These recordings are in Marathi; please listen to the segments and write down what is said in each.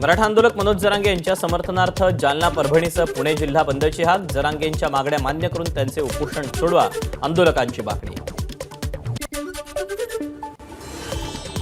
मराठा आंदोलक मनोज जरांगे यांच्या समर्थनार्थ जालना परभणीसह पुणे जिल्हा बंदची हाक। जरांगेंच्या मागण्या मान्य करून त्यांचे उपोषण सोडवा, आंदोलकांची मागणी।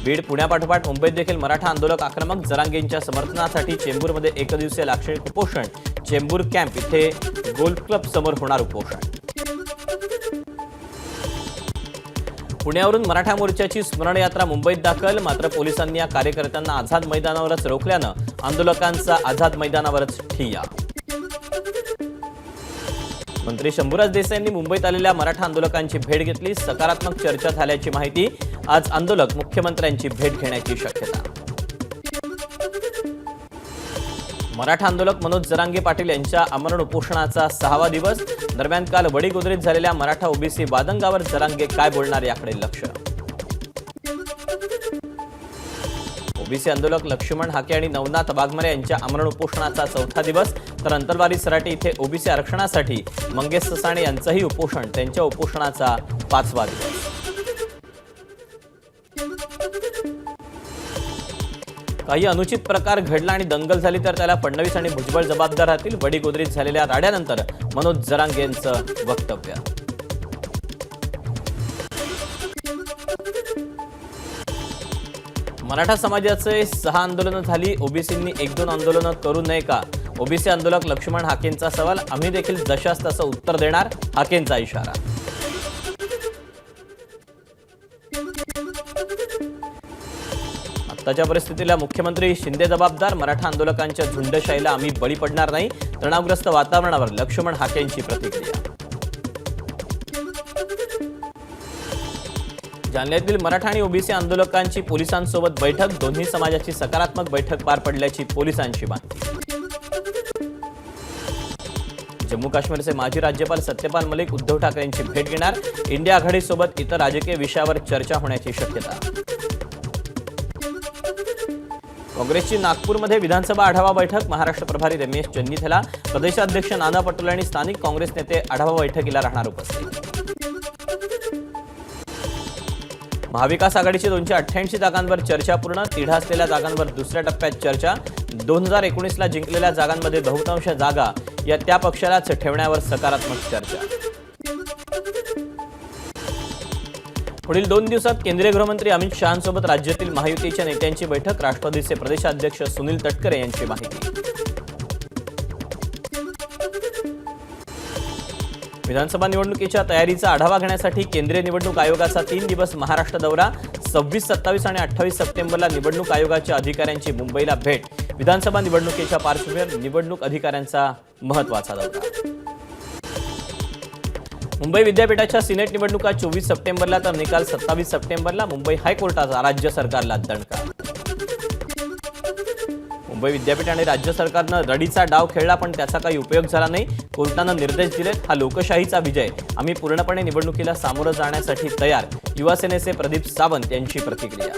बीड पुण्यापाठोपाठ मुंबईत देखील मराठा आंदोलक आक्रमक। जरांगेंच्या समर्थनासाठी चेंबूरमध्ये एकदिवसीय लाक्षणिक उपोषण। चेंबूर कॅम्प इथे गोल्फ क्लब समोर होणार उपोषण। पुण्यावरून मराठा मोर्चाची स्मरण यात्रा मुंबईत दाखल, मात्र पोलिसांनी या कार्यकर्त्यांना आझाद मैदानावरच रोखल्यानं आंदोलकांचा आझाद मैदानावरच ठिय्या। मंत्री शंभूराज देसाईंनी मुंबईत आलेल्या मराठा आंदोलकांची भेट घेतली। सकारात्मक चर्चा झाल्याची माहिती। आज आंदोलक मुख्यमंत्र्यांची भेट घेण्याची शक्यता। मराठा आंदोलक मनोज जरांगे पाटील यांच्या आमरण उपोषणाचा 6वा दिवस। दरम्यान काल वडीगोद्रीत झालेल्या मराठा ओबीसी वादंगावर जरांगे काय बोलणार याकडे लक्ष। ओबीसी आंदोलक लक्ष्मण हाके आणि नवनाथ वाघमारे यांच्या आमरण उपोषणाचा 4था दिवस, तर अंतरवाली सराटी इथे ओबीसी आरक्षणासाठी मंगेश ससाणे यांचंही उपोषण, त्यांच्या उपोषणाचा 5वा दिवस। काही अनुचित प्रकार घडला आणि दंगल झाली तर त्याला फडणवीस आणि भुजबळ जबाबदार राहतील। वडीगोद्रीत झालेल्या राड्यानंतर मनोज जरांगे यांचं वक्तव्य। मराठा समाजाचे 6 आंदोलनं झाली, ओबीसींनी 1-2 आंदोलनं करू नये का? ओबीसी आंदोलक लक्ष्मण हाकेंचा सवाल। आम्ही देखील जशास तसं उत्तर देणार, हाकेंचा इशारा। आताच्या परिस्थितीला मुख्यमंत्री शिंदे जबाबदार। मराठा आंदोलकांच्या झुंडशाहीला आम्ही बळी पडणार नाही। तणावग्रस्त वातावरणावर लक्ष्मण हाकेंची प्रतिक्रिया। जालन्यातील मराठा आणि ओबीसी आंदोलकांची पोलिसांसोबत बैठक। दोन्ही समाजाची सकारात्मक बैठक पार पडल्याची पोलिसांची माहिती। जम्मू काश्मीरचे माजी राज्यपाल सत्यपाल मलिक उद्धव ठाकरेंची भेट घेणार। इंडिया आघाडीसोबत इतर राजकीय विषयावर चर्चा होण्याची शक्यता। काँग्रेसची नागपूरमध्ये विधानसभा आढावा बैठक। महाराष्ट्र प्रभारी रमेश चन्नीथला, प्रदेशाध्यक्ष नाना पटोले आणि स्थानिक काँग्रेस नेते आढावा बैठकीला राहणार उपस्थित। महाविकास आघाडीची 288 जागांवर चर्चा पूर्ण। तिढा असलेल्या जागांवर दुसऱ्या टप्प्यात चर्चा। 2019ला जिंकलेल्या जागांमध्ये बहुतांश जागा या त्या पक्षालाच ठेवण्यावर सकारात्मक चर्चा। पुढील 2 दिवसात केंद्रीय गृहमंत्री अमित शहांसोबत राज्यातील महायुतीच्या नेत्यांची बैठक। राष्ट्रवादीचे प्रदेशाध्यक्ष सुनील तटकरे यांची माहिती। विधानसभा निवडणुकीच्या तयारीचा आढावा घेण्यासाठी केंद्रीय निवडणूक आयोगाचा 3 दिवस महाराष्ट्र दौरा। 26, 27 आणि 28 सप्टेंबरला निवडणूक आयोगाच्या अधिकाऱ्यांची मुंबईला भेट। विधानसभा निवडणुकीच्या पार्श्वभूमीवर निवडणूक अधिकाऱ्यांचा महत्त्वाचा दौरा। मुंबई विद्यापीठाच्या सिनेट निवडणुका 24 सप्टेंबरला तर निकाल 27 सप्टेंबरला। मुंबई हायकोर्टाचा राज्य सरकारला दणका। मुंबई विद्यापीठ आणि राज्य सरकारनं रडीचा डाव खेळला, पण त्याचा काही उपयोग झाला नाही। कोर्टानं निर्देश दिलेत, हा लोकशाहीचा विजय। आम्ही पूर्णपणे निवडणुकीला सामोरं जाण्यासाठी तयार। युवासेनेचे प्रदीप सावंत यांची प्रतिक्रिया।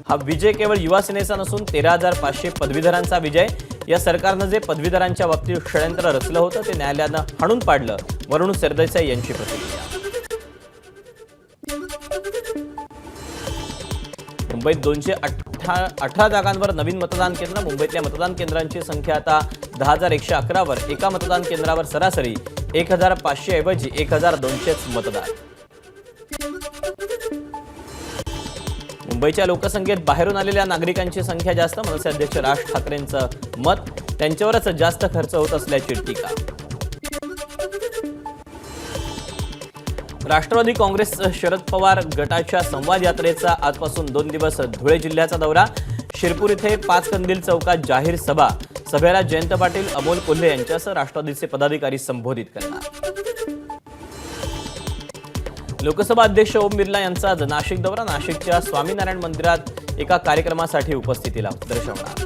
हा विजय केवळ युवासेनेचा नसून 13,500 पदवीधरांचा विजय। या सरकारनं जे पदवीधरांच्या बाबतीत षडयंत्र रचलं होतं ते न्यायालयानं हाणून पाडलं। वरुण सरदेसाई यांची प्रतिक्रिया। मुंबईत 218 जागांवर नवीन मतदान केंद्र। मुंबईतल्या मतदान केंद्रांची संख्या आता 10,111 वर। एका मतदान केंद्रावर सरासरी 1,500 ऐवजी 1,200 मतदार। मुंबईच्या लोकसंख्येत बाहेरून आलेल्या नागरिकांची संख्या जास्त। मनसे अध्यक्ष राज ठाकरेंचं मत, त्यांच्यावरच जास्त खर्च होत असल्याची टीका। राष्ट्रवादी काँग्रेस शरद पवार गटाच्या संवाद यात्रेचा आजपासून 2 दिवस धुळे जिल्ह्याचा दौरा। शिरपूर इथे 5 कंदील चौकात जाहीर सभा। सभेला जयंत पाटील, अमोल कोल्हे यांच्यासह राष्ट्रवादीचे पदाधिकारी संबोधित करणार। लोकसभा अध्यक्ष ओम बिर्ला यांचा आज नाशिक दौरा। नाशिकच्या स्वामीनारायण मंदिरात एका कार्यक्रमासाठी उपस्थितीला दर्शवणार।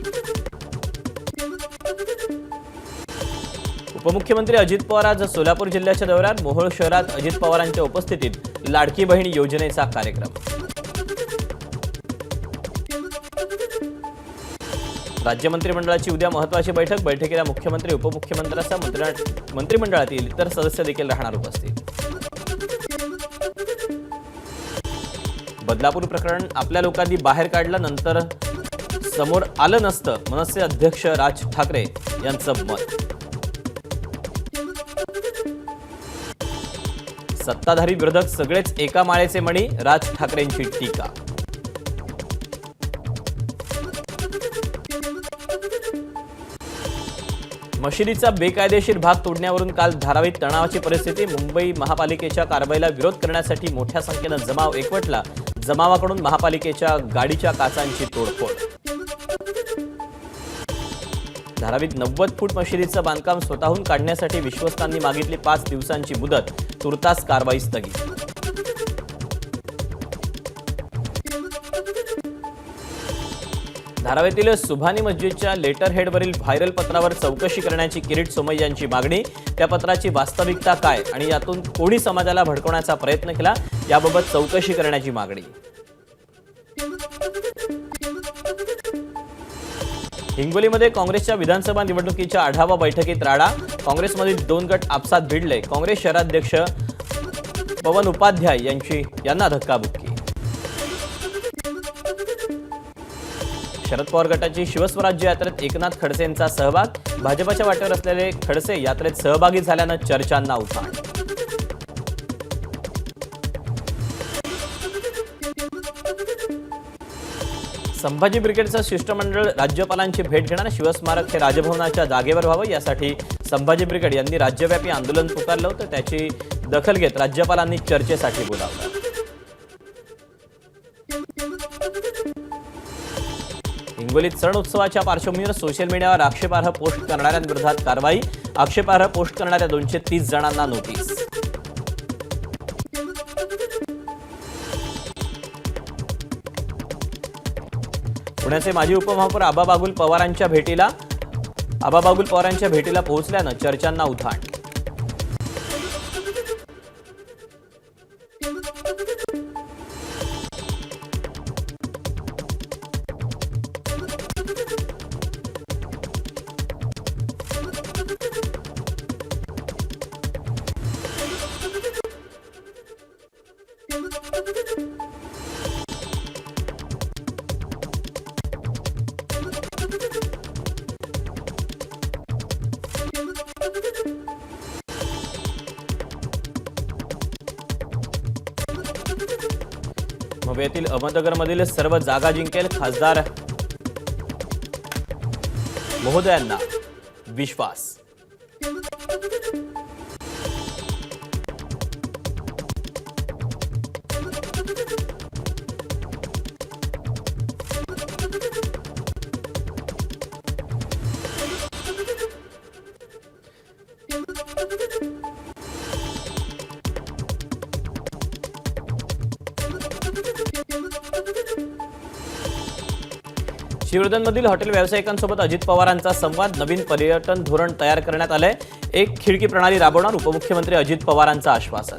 उपमुख्यमंत्री अजित पवार आज सोलापूर जिल्ह्याच्या दौऱ्यात। मोहोळ शहरात अजित पवारांच्या उपस्थितीत लाडकी बहीण योजनेचा कार्यक्रम। राज्य मंत्रिमंडळाची उद्या महत्त्वाची बैठक। बैठकीला मुख्यमंत्री, उपमुख्यमंत्र्यांसह मंत्रिमंडळातील इतर सदस्य देखील राहणार उपस्थित। बदलापूर प्रकरण आपल्या लोकांनी बाहेर काढलं, नंतर समोर आलं नसतं, मनसे अध्यक्ष राज ठाकरे यांचं मत. सत्ताधारी विरोधक सगळेच एका माळेचे मणी, राज ठाकरेंची टीका. मशिदीचा बेकायदेशीर भाग तोडण्यावरून काल धारावीत तणावाची परिस्थिती. मुंबई महापालिकेच्या कारवाईला विरोध करण्यासाठी मोठ्या संख्येनं जमाव एकवटला. जमावाकडून महापालिकेच्या गाडीच्या काचांची तोडफोड. धारावीत 90 फूट मशिदीचं बांधकाम स्वतःहून काढण्यासाठी विश्वस्तांनी मागितली 5 दिवसांची मुदत. तुर्तास कारवाई स्थगित. धारावीतील सुभानी मस्जिदच्या लेटर हेडवरील व्हायरल पत्रावर चौकशी करण्याची किरीट सोमय्या यांची मागणी. त्या पत्राची वास्तविकता काय आणि यातून कोणी समाजाला भडकवण्याचा प्रयत्न केला याबाबत चौकशी करण्याची मागणी. हिंगोलीमध्ये काँग्रेसच्या विधानसभा निवडणुकीच्या आढावा बैठकीत राडा. काँग्रेसमधील 2 गट आपसात भिडले. काँग्रेस शहराध्यक्ष पवन उपाध्याय यांना धक्काबुक्की. शरद पवार गटाची शिवस्वराज्य यात्रेत एकनाथ खडसेंचा सहभाग. भाजपच्या वाटेवर असलेले खडसे यात्रेत सहभागी झाल्यानं चर्चांना उधाण. संभाजी ब्रिगेडचं शिष्टमंडळ राज्यपालांची भेट घेणार. शिवस्मारक हे राजभवनाच्या जागेवर व्हावं यासाठी संभाजी ब्रिगेड यांनी राज्यव्यापी आंदोलन पुकारलं होतं. त्याची दखल घेत राज्यपालांनी चर्चेसाठी बोलावलं. हिंगोलीत सण उत्सवाच्या पार्श्वभूमीवर सोशल मीडियावर आक्षेपार्ह पोस्ट करणाऱ्यांविरोधात कारवाई. आक्षेपार्ह पोस्ट करणाऱ्या 230 जणांना नोटीस. पुण्याचे माजी उपमहापौर आबाबागुल पवारांच्या भेटीला पोहोचल्यानं चर्चांना उधाण. मुंबईतील अहमदनगरमधील सर्व जागा जिंकेल. खासदार महोदयांना विश्वास. शिवरदनमधील हॉटेल व्यावसायिकांसोबत अजित पवारांचा संवाद. नवीन पर्यटन धोरण तयार करण्यात आलंय. 1 खिडकी प्रणाली राबवणार. उपमुख्यमंत्री अजित पवारांचं आश्वासन.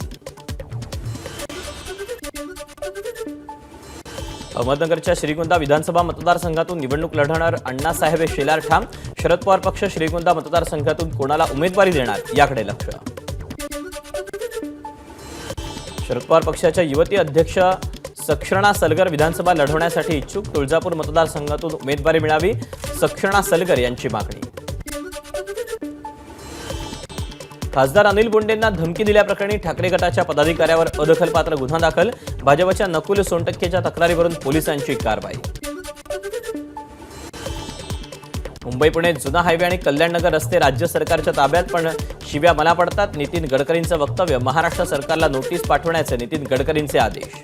अहमदनगरच्या श्रीगोंदा विधानसभा मतदारसंघातून निवडणूक लढवणार अण्णासाहेब शेलार ठाम. शरद पवार पक्ष श्रीगोंदा मतदारसंघातून कोणाला उमेदवारी देणार याकडे लक्ष. शरद पवार पक्षाच्या युवती अध्यक्ष सक्षणा सलगर विधानसभा लढवण्यासाठी इच्छुक. तुळजापूर मतदारसंघातून उमेदवारी मिळावी, सक्षणा सलगर यांची मागणी. खासदार अनिल बोंडेंना धमकी दिल्याप्रकरणी ठाकरे गटाच्या पदाधिकाऱ्यावर अदखलपात्र गुन्हा दाखल. भाजपच्या नकुल सोनटक्केच्या तक्रारीवरून पोलिसांची कारवाई. मुंबई पुणे जुना हायवे आणि कल्याणनगर रस्ते राज्य सरकारच्या ताब्यात, पण शिव्या मला पडतात. नितीन गडकरींचं वक्तव्य. महाराष्ट्र सरकारला नोटीस पाठवण्याचे नितीन गडकरींचे आदेश.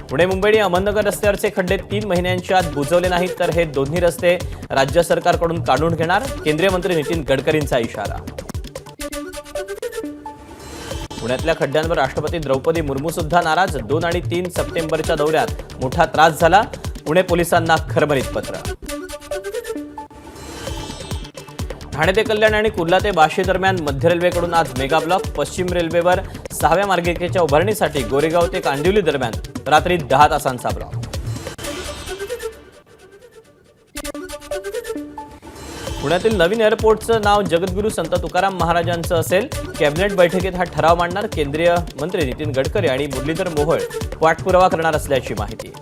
पुणे मुंबई आणि अहमदनगर रस्त्यावरचे खड्डे 3 महिन्यांच्या आत बुजवले नाहीत तर हे दोन्ही रस्ते राज्य सरकारकडून काढून घेणार. केंद्रीय मंत्री नितीन गडकरींचा इशारा. पुण्यातल्या खड्ड्यांवर राष्ट्रपती द्रौपदी मुर्मू सुद्धा नाराज. 2 आणि 3 सप्टेंबरच्या दौऱ्यात मोठा त्रास झाला. पुणे पोलिसांना खरमरीत पत्र. ठाणे ते कल्याण आणि कुर्ला ते वाशी दरम्यान मध्य रेल्वेकडून आज मेगा ब्लॉक. पश्चिम रेल्वेवर 6व्या मार्गिकेच्या उभारणीसाठी गोरेगाव ते कांदिवली दरम्यान रात्री 10 तासांचा ब्लॉक. पुण्यातील नवीन एअरपोर्टचं नाव जगद्गुरू संत तुकाराम महाराजांचं असेल. कॅबिनेट बैठकीत हा ठराव मांडणार. केंद्रीय मंत्री नितीन गडकरी आणि मुरलीधर मोहोळ पाठपुरावा करणार असल्याची माहिती.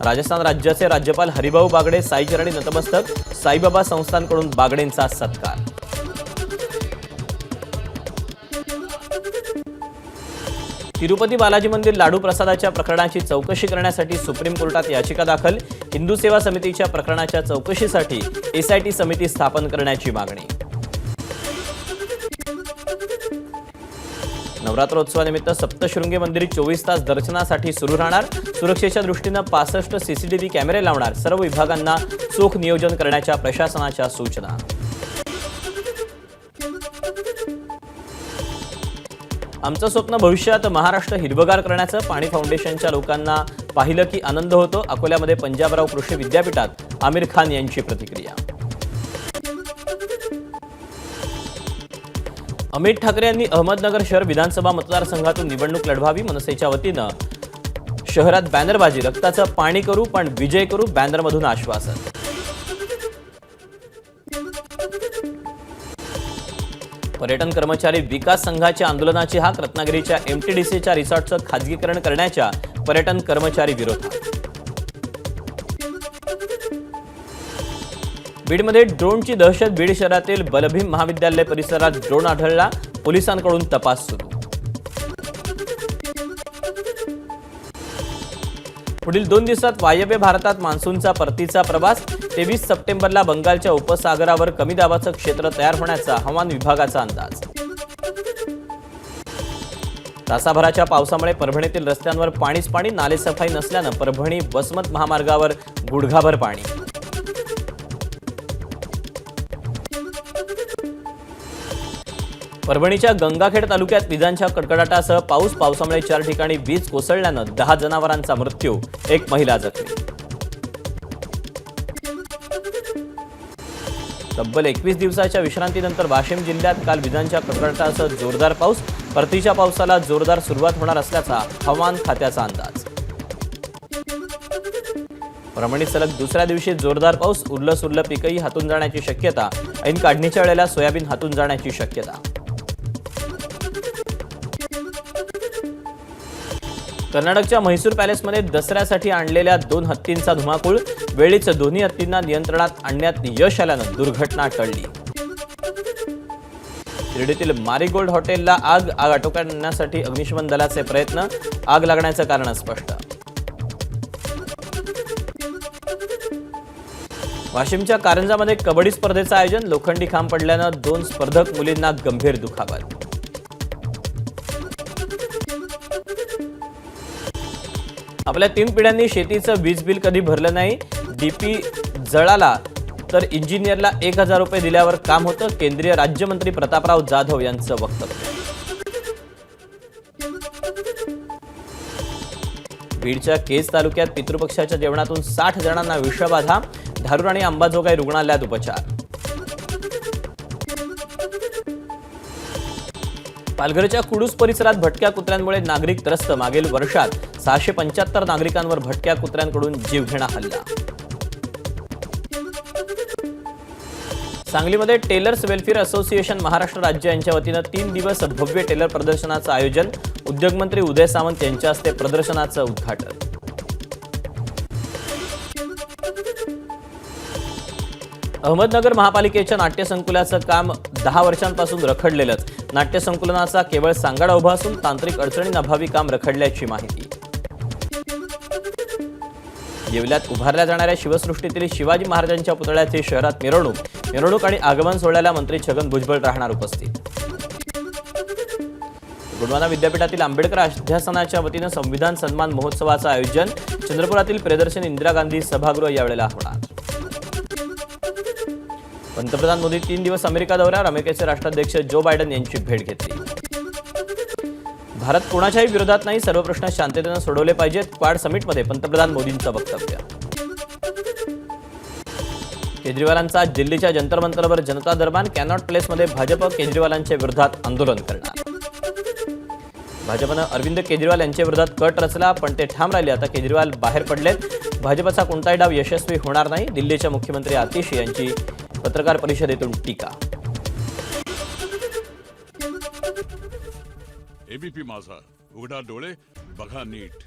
राजस्थान राज्याचे राज्यपाल हरिभाऊ बागडे साईचरणी नतमस्तक, साईबाबा संस्थांकडून बागडेंचा सत्कार. तिरुपती बालाजी मंदिर लाडू प्रसादाच्या प्रकरणाची चौकशी करण्यासाठी सुप्रीम कोर्टात याचिका दाखल. हिंदू सेवा समितीच्या प्रकरणाच्या चौकशीसाठी एसआयटी समिती स्थापन करण्याची मागणी. नवरात्रोत्सवानिमित्त सप्तशृंगी मंदिर 24 तास दर्शनासाठी सुरू राहणार. सुरक्षेच्या दृष्टीनं 65 सीसीटीव्ही कॅमेरे लावणार. सर्व विभागांना चोख नियोजन करण्याच्या प्रशासनाच्या सूचना. आमचं स्वप्न भविष्यात महाराष्ट्र हिरवगार करण्याचं. पाणी फाउंडेशनच्या लोकांना पाहिलं की आनंद होतो. अकोल्यामध्ये पंजाबराव कृषी विद्यापीठात आमिर खान यांची प्रतिक्रिया. अमित ठाकरे यांनी अहमदनगर शहर विधानसभा मतदारसंघातून निवडणूक लढवावी. मनसेच्या वतीनं शहरात बॅनरबाजी. रक्ताचं पाणी करू पण विजय करू, बॅनरमधून आश्वासन. पर्यटन कर्मचारी विकास संघाच्या आंदोलनाची हाक. रत्नागिरीच्या एमटीडीसीच्या रिसॉर्टचं खाजगीकरण करण्याच्या पर्यटन कर्मचारी विरोधात. बीडमध्ये ड्रोनची दहशत. बीड शहरातील बलभीम महाविद्यालय परिसरात ड्रोन आढळला. पोलिसांकडून तपास सुरू. पुढील 2 दिवसात वायव्य भारतात मान्सूनचा परतीचा प्रवास. 23 सप्टेंबरला बंगालच्या उपसागरावर कमी दाबाचं क्षेत्र तयार होण्याचा हवामान विभागाचा अंदाज. तासाभराच्या पावसामुळे परभणीतील रस्त्यांवर पाणीच पाणी. नालेसफाई नसल्यानं परभणी वसमत महामार्गावर गुडघाभर पाणी. परभणीच्या गंगाखेड तालुक्यात विजांच्या कडकडाटासह पावसामुळे 4 ठिकाणी वीज कोसळल्यानं 10 जनावरांचा मृत्यू, 1 महिला जखमी. तब्बल 21 दिवसाच्या विश्रांतीनंतर वाशिम जिल्ह्यात काल विजांच्या कडकडाटासह जोरदार पाऊस. परतीच्या पावसाला जोरदार सुरुवात होणार असल्याचा हवामान खात्याचा अंदाज. परभणीत सलग दुसऱ्या दिवशी जोरदार पाऊस. उरलं पीकही हातून जाण्याची शक्यता. ऐन काढणीच्या वेळेला सोयाबीन हातून जाण्याची शक्यता. कर्नाटकच्या म्हैसूर पॅलेसमध्ये दसऱ्यासाठी आणलेल्या 2 हत्तींचा धुमाकूळ. वेळीच दोन्ही हत्तींना नियंत्रणात आणण्यात यश आल्यानं दुर्घटना टळली. शिर्डीतील मारीगोल्ड हॉटेलला आग आटोक्यात आणण्यासाठी अग्निशमन दलाचे प्रयत्न. आग लागण्याचं कारण स्पष्ट. वाशिमच्या कारंजामध्ये कबड्डी स्पर्धेचं आयोजन. लोखंडी खांब पडल्यानं 2 स्पर्धक मुलींना गंभीर दुखापत. आपल्या 3 पिढ्यांनी शेतीचं वीज बिल कधी भरलं नाही. डीपी जळाला तर इंजिनियरला 1000 रुपये दिल्यावर काम होतं. केंद्रीय राज्यमंत्री प्रतापराव जाधव यांचं वक्तव्य. बीडच्या केज तालुक्यात पितृपक्षाच्या जेवणातून 60 जणांना विषबाधा. धारूर आणि अंबाजोगाई रुग्णालयात उपचार. पालघरच्या कुडूस परिसरात भटक्या कुत्र्यांमुळे नागरिक त्रस्त. मागील वर्षात 675 नागरिकांवर भटक्या कुत्र्यांकडून जीवघेणा हल्ला. सांगलीमध्ये टेलर्स वेलफेअर असोसिएशन महाराष्ट्र राज्य यांच्या वतीनं 3 दिवस भव्य टेलर प्रदर्शनाचं आयोजन. उद्योगमंत्री उदय सामंत यांच्या हस्ते प्रदर्शनाचं उद्घाटन. अहमदनगर महापालिकेच्या नाट्यसंकुलाचं काम 10 वर्षांपासून रखडलेलंच. नाट्यसंकुलनाचा केवळ सांगाडा उभा असून तांत्रिक अडचणींअभावी काम रखडल्याची माहिती. येवल्यात उभारल्या जाणाऱ्या शिवसृष्टीतील शिवाजी महाराजांच्या पुतळ्याची शहरात मिरवणूक आणि आगमन सोहळ्याला मंत्री छगन भुजबळ राहणार उपस्थित. गोंडवाना विद्यापीठातील आंबेडकर अध्यासनाच्या वतीनं संविधान सन्मान महोत्सवाचं आयोजन. चंद्रपुरातील प्रियदर्शनी इंदिरा गांधी सभागृह यावेळेला होणार. पंतप्रधान मोदी 3 दिवस अमेरिका दौऱ्यावर. अमेरिकेचे राष्ट्राध्यक्ष जो बायडन यांची भेट घेतली. भारत कोणाच्याही विरोधात नाही. सर्व प्रश्न शांततेनं सोडवले पाहिजेत. क्वाड समिटमध्ये पंतप्रधान मोदींचं वक्तव्य. केजरीवालांचा दिल्लीच्या जंतर मंतरवर जनता दरबार. कॅनॉट प्लेसमध्ये भाजप केजरीवालांच्या विरोधात आंदोलन करणार. भाजपनं अरविंद केजरीवाल यांच्या विरोधात कट रचला पण ते ठाम राहिले. आता केजरीवाल बाहेर पडलेत. भाजपचा कोणताही डाव यशस्वी होणार नाही. दिल्लीच्या मुख्यमंत्री आतिश यांची पत्रकार परिषदेतून टीका. एबीपी माझा, उघडा डोळे बघा नीट.